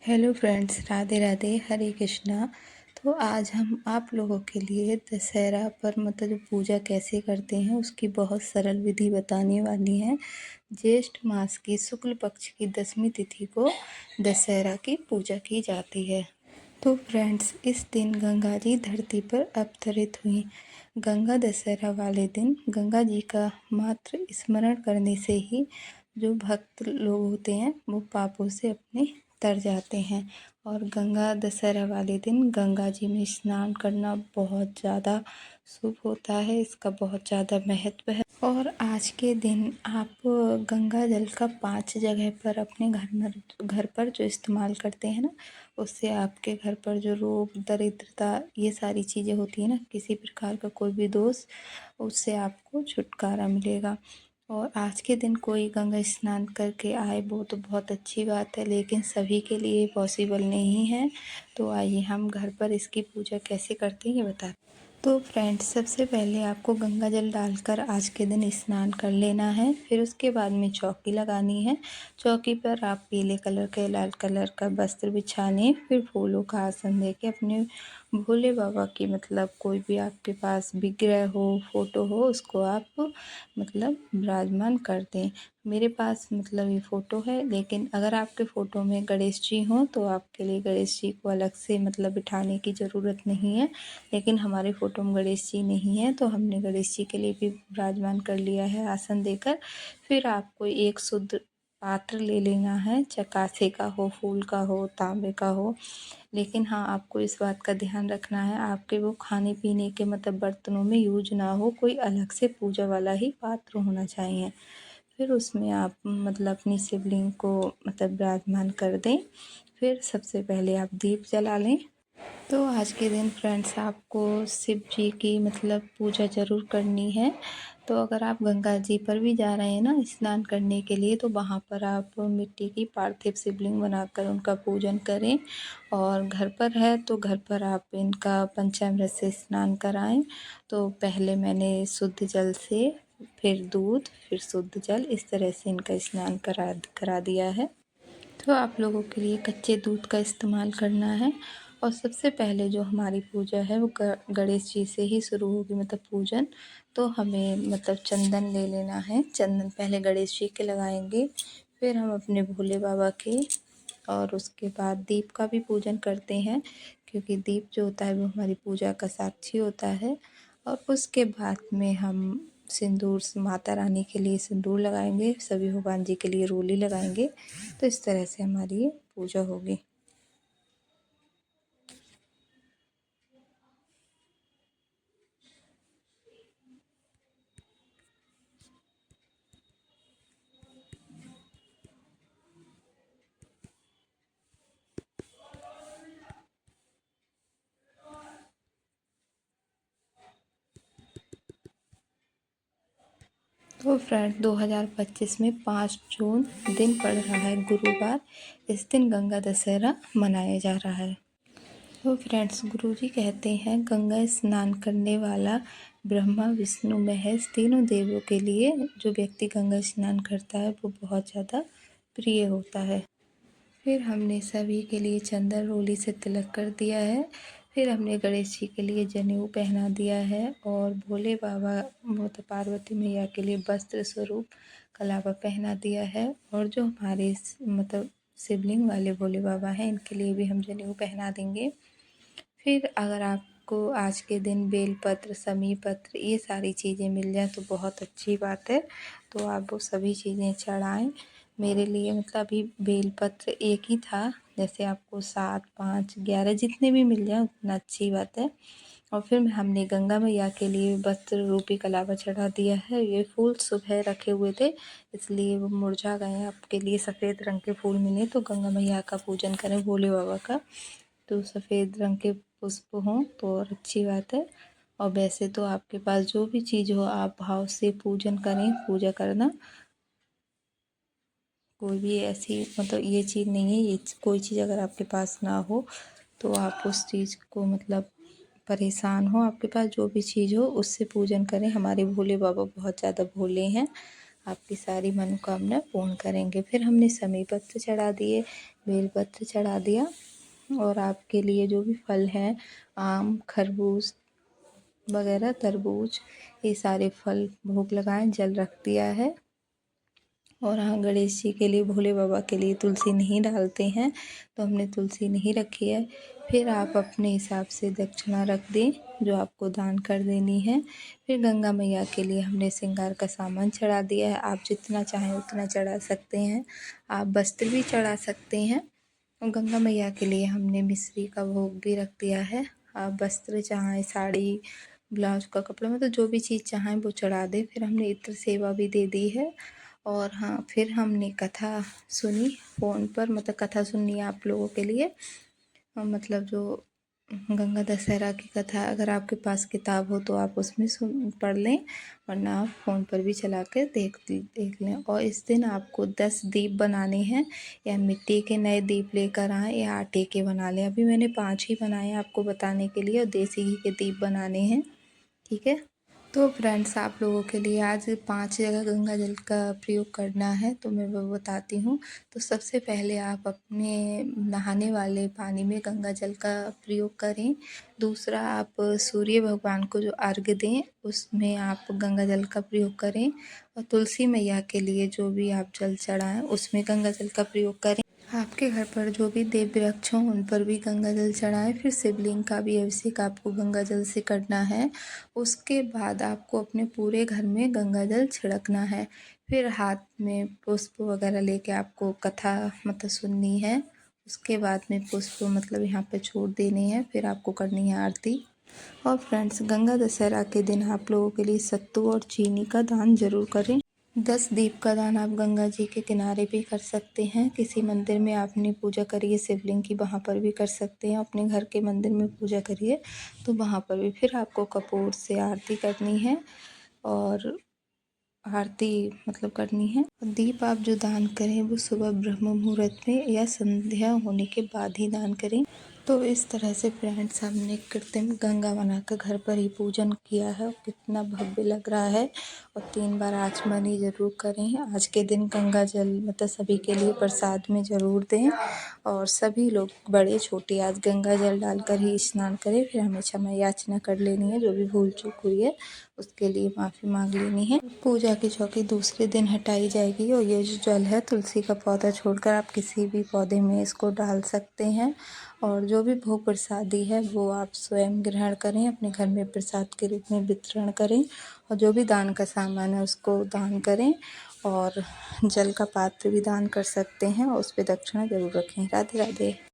Hello friends, Radhe Radhe, हरे कृष्णा। तो आज हम आप लोगों के लिए दशहरा पर मतलब जो पूजा कैसे करते हैं उसकी बहुत सरल विधि बताने वाली हैं। ज्येष्ठ मास की शुक्ल पक्ष की 10वीं तिथि को दशहरा की पूजा की जाती है। तो फ्रेंड्स, इस दिन गंगा जी धरती पर अवतरित हुई। गंगा दशहरा वाले दिन गंगा जी का मात्र स्मरण करने से ही जो भक्त लोग होते हैं वो पापों से अपने तर जाते हैं। और गंगा दशहरा वाले दिन गंगा जी में स्नान करना बहुत ज़्यादा शुभ होता है। इसका बहुत ज़्यादा महत्व है। और आज के दिन आप गंगा जल का 5 जगह पर अपने घर पर जो इस्तेमाल करते हैं ना, उससे आपके घर पर जो रोग दरिद्रता ये सारी चीज़ें होती हैं ना, किसी प्रकार का कोई भी दोष, उससे आपको छुटकारा मिलेगा। और आज के दिन कोई गंगा स्नान करके आए वो तो बहुत अच्छी बात है, लेकिन सभी के लिए पॉसिबल नहीं है। तो आइए हम घर पर इसकी पूजा कैसे करते हैं ये बताते हैं। तो फ्रेंड्स, सबसे पहले आपको गंगा जल डालकर आज के दिन स्नान कर लेना है। फिर उसके बाद में चौकी लगानी है। चौकी पर आप पीले कलर का लाल कलर का वस्त्र बिछा लें। फिर फूलों का आसन दे के अपने भोले बाबा की मतलब कोई भी आपके पास विग्रह हो, फोटो हो, उसको आप मतलब विराजमान कर दें। मेरे पास मतलब ये फ़ोटो है, लेकिन अगर आपके फ़ोटो में गणेश जी हों तो आपके लिए गणेश जी को अलग से मतलब बिठाने की ज़रूरत नहीं है। लेकिन हमारे फ़ोटो में गणेश जी नहीं है तो हमने गणेश जी के लिए भी विराजमान कर लिया है आसन देकर। फिर आपको एक शुद्ध पात्र ले लेना है, चकासे का हो, फूल का हो, तांबे का हो। लेकिन हाँ, आपको इस बात का ध्यान रखना है आपके वो खाने पीने के मतलब बर्तनों में यूज ना हो, कोई अलग से पूजा वाला ही पात्र होना चाहिए। फिर उसमें आप मतलब अपनी शिवलिंग को मतलब विराजमान कर दें। फिर सबसे पहले आप दीप जला लें। तो आज के दिन फ्रेंड्स आपको शिव जी की मतलब पूजा ज़रूर करनी है। तो अगर आप गंगा जी पर भी जा रहे हैं ना स्नान करने के लिए, तो वहाँ पर आप मिट्टी की पार्थिव शिवलिंग बनाकर उनका पूजन करें। और घर पर है तो घर पर आप इनका पंचामृत से स्नान कराएं। तो पहले मैंने शुद्ध जल से, फिर दूध, फिर शुद्ध जल, इस तरह से इनका स्नान करा दिया है। तो आप लोगों के लिए कच्चे दूध का इस्तेमाल करना है। और सबसे पहले जो हमारी पूजा है वो गणेश जी से ही शुरू होगी मतलब पूजन। तो हमें मतलब चंदन ले लेना है। चंदन पहले गणेश जी के लगाएंगे, फिर हम अपने भोले बाबा के, और उसके बाद दीप का भी पूजन करते हैं, क्योंकि दीप जो होता है वो हमारी पूजा का साक्षी होता है। और उसके बाद में हम सिंदूर माता रानी के लिए सिंदूर लगाएंगे, सभी भगवान जी के लिए रोली लगाएंगे। तो इस तरह से हमारी ये पूजा होगी। तो फ्रेंड, 2025 में 5 जून दिन पड़ रहा है गुरुवार। इस दिन गंगा दशहरा मनाया जा रहा है। तो फ्रेंड्स, गुरुजी कहते हैं गंगा स्नान करने वाला ब्रह्मा विष्णु महेश तीनों देवों के लिए जो व्यक्ति गंगा स्नान करता है वो बहुत ज़्यादा प्रिय होता है। फिर हमने सभी के लिए चंदन रोली से तिलक कर दिया है। फिर हमने गणेश जी के लिए जनेऊ पहना दिया है, और भोले बाबा माता पार्वती मैया के लिए वस्त्र स्वरूप कलावा पहना दिया है। और जो हमारे मतलब शिवलिंग वाले भोले बाबा हैं इनके लिए भी हम जनेऊ पहना देंगे। फिर अगर आपको आज के दिन बेलपत्र, समी पत्र ये सारी चीज़ें मिल जाए तो बहुत अच्छी बात है। तो आप वो सभी चीज़ें चढ़ाएं। मेरे लिए मतलब अभी बेलपत्र एक ही था, जैसे आपको 7, 5, 11 जितने भी मिल जाए उतना अच्छी बात है। और फिर हमने गंगा मैया के लिए वस्त्र रूपी कलावा चढ़ा दिया है। ये फूल सुबह रखे हुए थे इसलिए वो मुरझा गए हैं। आपके लिए सफ़ेद रंग के फूल मिले तो गंगा मैया का पूजन करें, भोले बाबा का। तो सफ़ेद रंग के पुष्प हों तो और अच्छी बात है। और वैसे तो आपके पास जो भी चीज़ हो आप भाव से पूजन करें। पूजा करना कोई भी ऐसी मतलब ये चीज़ नहीं है, ये कोई चीज़ अगर आपके पास ना हो तो आप उस चीज़ को मतलब परेशान हो, आपके पास जो भी चीज़ हो उससे पूजन करें। हमारे भोले बाबा बहुत ज़्यादा भोले हैं आपकी सारी मनोकामना पूर्ण करेंगे। फिर हमने समी पत्र चढ़ा दिए, बेलपत्र चढ़ा दिया और आपके लिए जो भी फल हैं, आम, खरबूज वगैरह, तरबूज, ये सारे फल भोग लगाएं, जल रख दिया है। और हाँ, गणेश जी के लिए, भोले बाबा के लिए तुलसी नहीं डालते हैं, तो हमने तुलसी नहीं रखी है। फिर आप अपने हिसाब से दक्षिणा रख दें जो आपको दान कर देनी है। फिर गंगा मैया के लिए हमने श्रृंगार का सामान चढ़ा दिया है। आप जितना चाहें उतना चढ़ा सकते हैं। आप वस्त्र भी चढ़ा सकते हैं। और गंगा मैया के लिए हमने मिश्री का भोग भी रख दिया है। आप वस्त्र चाहें, साड़ी, ब्लाउज का कपड़ा, मतलब जो भी चीज़ चाहें वो चढ़ा दें। फिर हमने इत्र सेवा भी दे दी है। और हाँ, फिर हमने कथा सुनी फ़ोन पर, मतलब कथा सुननी है आप लोगों के लिए। मतलब जो गंगा दशहरा की कथा, अगर आपके पास किताब हो तो आप उसमें पढ़ लें, वरना आप फ़ोन पर भी चला कर देख लें। और इस दिन आपको 10 दीप बनाने हैं, या मिट्टी के नए दीप लेकर आएँ या आटे के बना लें। अभी मैंने 5 ही बनाए हैं आपको बताने के लिए, और देसी घी के दीप बनाने हैं, ठीक है। तो फ्रेंड्स, आप लोगों के लिए आज 5 जगह गंगा जल का प्रयोग करना है, तो मैं वो बताती हूँ। तो सबसे पहले आप अपने नहाने वाले पानी में गंगा जल का प्रयोग करें। दूसरा, आप सूर्य भगवान को जो अर्घ्य दें, उसमें आप गंगा जल का प्रयोग करें। और तुलसी मैया के लिए जो भी आप जल चढ़ाएँ, उसमें गंगा जल का प्रयोग करें। आपके घर पर जो भी देव वृक्ष हों, उन पर भी गंगा जल चढ़ाएं। फिर शिवलिंग का भी अभिषेक आपको गंगा जल से करना है। उसके बाद आपको अपने पूरे घर में गंगा जल छिड़कना है। फिर हाथ में पुष्प वगैरह लेके आपको कथा मतलब सुननी है। उसके बाद में पुष्प मतलब यहाँ पे छोड़ देने हैं। फिर आपको करनी है आरती। और फ्रेंड्स, गंगा दशहरा के दिन आप लोगों के लिए सत्तू और चीनी का दान जरूर करें। 10 दीप का दान आप गंगा जी के किनारे भी कर सकते हैं। किसी मंदिर में आपने पूजा करी है शिवलिंग की, वहाँ पर भी कर सकते हैं। अपने घर के मंदिर में पूजा करिए तो वहाँ पर भी। फिर आपको कपूर से आरती करनी है, और आरती मतलब करनी है। दीप आप जो दान करें वो सुबह ब्रह्म मुहूर्त में या संध्या होने के बाद ही दान करें। तो इस तरह से फ्रेंड्स, हमने कृत्रिम गंगा बनाकर घर पर ही पूजन किया है। कितना भव्य लग रहा है। और 3 बार आचमनी ज़रूर करें। आज के दिन गंगा जल मतलब सभी के लिए प्रसाद में ज़रूर दें। और सभी लोग बड़े छोटे आज गंगा जल डालकर ही स्नान करें। फिर हमें क्षमा याचना कर लेनी है, जो भी भूल चूक हुई है उसके लिए माफ़ी मांग लेनी है। पूजा की चौकी दूसरे दिन हटाई जाएगी। और ये जो जल है, तुलसी का पौधा छोड़कर आप किसी भी पौधे में इसको डाल सकते हैं। और जो भी भोग प्रसादी है वो आप स्वयं ग्रहण करें, अपने घर में प्रसाद के रूप में वितरण करें। और जो भी दान का सामान है उसको दान करें। और जल का पात्र भी दान कर सकते हैं, और उस पर दक्षिणा जरूर रखें। राधे राधे।